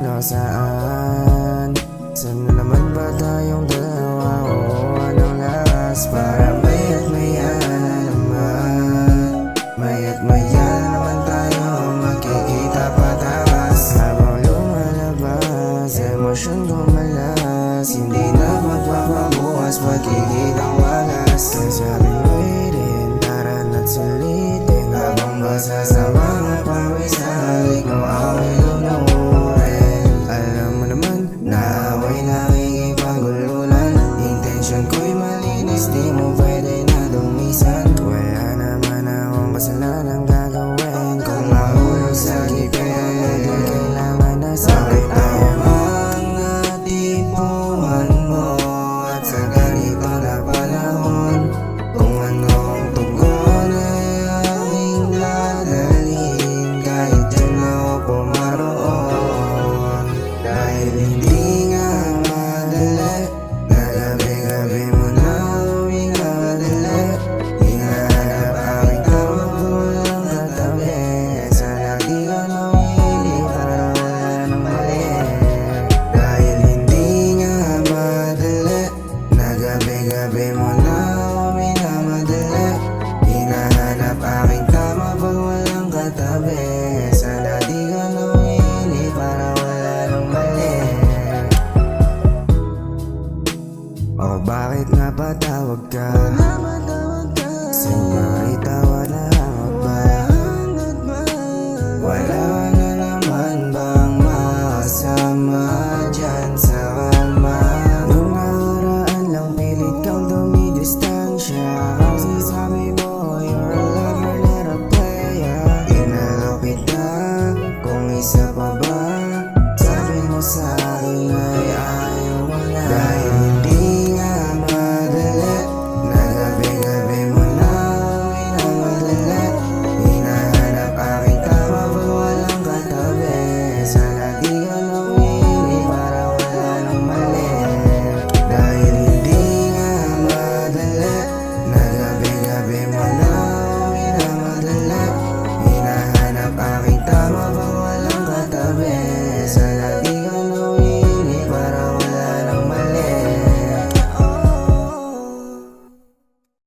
no saan? Sana naman ba tayong dalawa o anong lakas? Para maya't maya na naman, maya't maya na naman tayo magkikita pataas. Habang lumalabas, emosyon gumalas, hindi na magpapabukas, magkikitang walas. Kaya sabi mo'y rin, tara na't sulitin, habang basa sa mga pawis na halik mo ako'y lunurin. Alam mo naman na ako'y nakikipagululan, intensyon ko'y malinis, di mo pwede na dumisan. Wala naman akong kasalanang gagawin, kung mahulog sa gipin, di kailangan na sakit tayo. Mga tipuhan mo at sa ganito na panahon, kung anong tugon ay aking dadalhin, kahit dyan ako pumaroon. Dahil hindi nga madali, na gabi-gabi mo na uminadali, hinahanap aking tawag ko lang katabi. Sana di ka nawili para wala nang mali. Dahil hindi nga madali, na gabi-gabi mo na uminamadali, hinahanap aking tama pag walang katabi. Sana di ka nawili para wala nang mali. O bakit nga patawag ka? Senyorita, wala ba? Wala